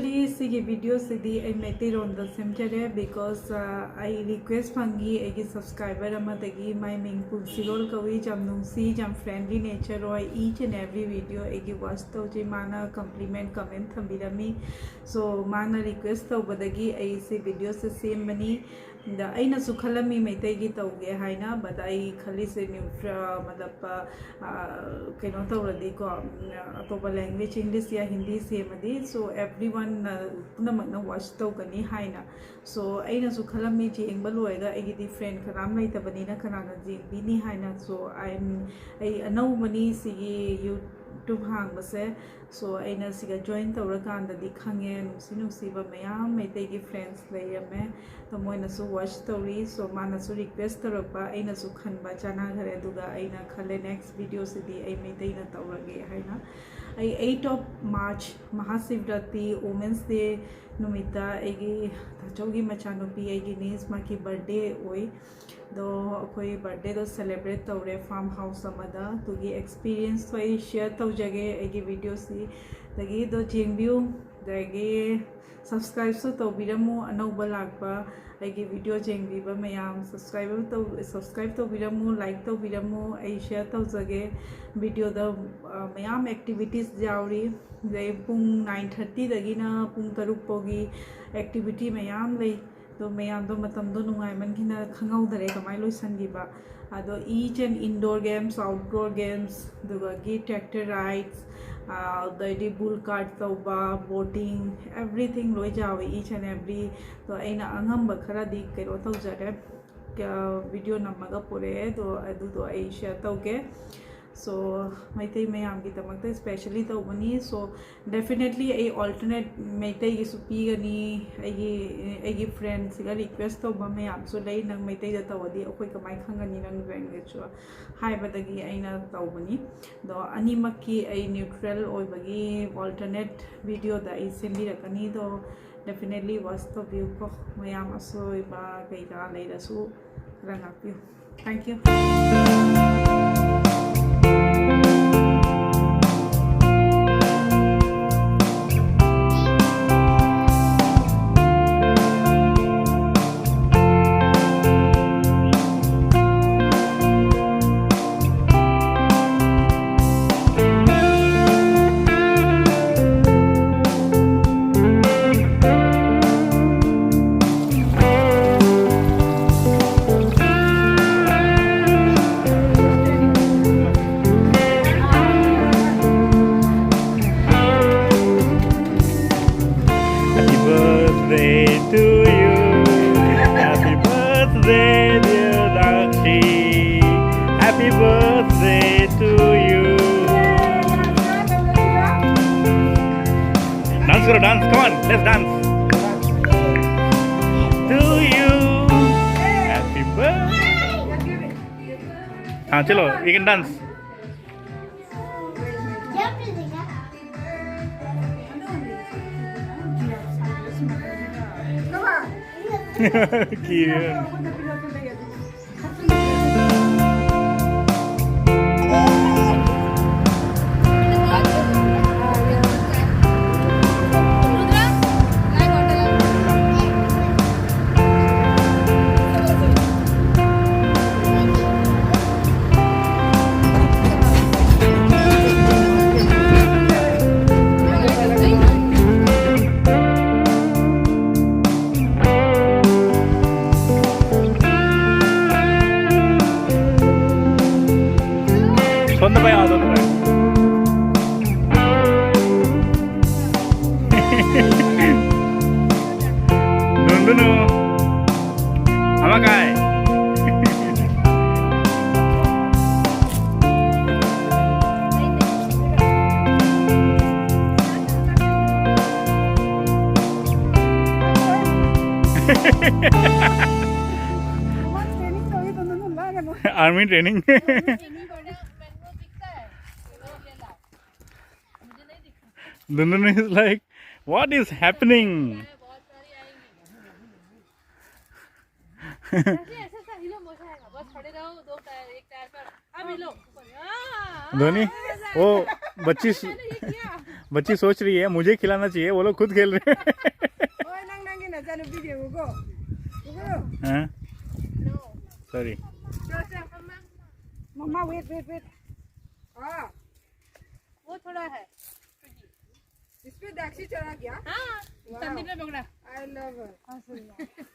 Actually, sigi video sidi I maitilon da semjare because I request fangi egi subscriber amadagi my ming pulsirol kawi jam nungsi jam friendly nature oi each and every video egi watch tauji mana compliment comment thambirami so mana request taubadagi I se video se same mani da aina su khalami maitai gi tauge haina but I khali se neutral matlab kaino tawradi ko atoba language English ya Hindi se madi so everyone punamak na watch tawgani haina so aina su khalami jengba loiga agi di friend kharam laitabani na kanana jengbini haina so I anau mani sigi YouTube hang base so aina siga join tawrakanda di khange nusi mayam maitai gi friends layame to moina su watch tawri so mana su request tarakpa aina su khanba chana ghare duga aina khale next video sidi ai maitai na tawrage haina I 8 of March Mahasivratri Women's Day numita egi thachogi machanupi egi niece maki birthday oi do koi birthday do celebrate tawre farmhouse amada tugi experience toi share tawjage egi video si dagi do jengbiu dagi subscribe so tawbiramu anauba lakpa egi video jengbiba mayam subscribe tawbiramu like tawbiramu ai share tawjage video da mayam activities jauri dai pung 9:30 dagi na pung 6 pogi activity mayam lei do mayam do matam do nungai man khina khangau dare kamai loisan giba ado each and indoor games outdoor games duga gi tractor rides the bull cart tauba boating everything loi jawi each and every to aina angamba khara di kero taujare video namaga pore do adu do ai share tauge so maitai mayam gi tamakta especially taubani so definitely a alternate maitai gi supi gani agi friends ga request tauba mayam so lai nang maitai da tawadi akoi kamai khangani nang language so hai badagi aina taubani do animaki ai neutral oibagi alternate video da I sembi rakani do definitely watch the view ko mayam asoi ba kai ga leira su rangapi thank you To you, happy birthday, dear Dakshi. Happy birthday to you. Dance, karo, dance. Come on, let's dance. To you, happy birthday. Chalo, you can dance. Cute. ¿Dónde vaya? ¿Dónde vaya? Nunu. Amakai. Army training. Nunu is like, what is happening? Dhoni वो बच्ची बच्ची सोच रही है मुझे खिलाना चाहिए, वो लोग खुद खेल रहे हैं। हाँ? सॉरी। मम्मा वेट वेट वेट। वो थोड़ा है इस पे दाक्षी चढ़ा गया। हाँ संदीप ने पकड़ा। I love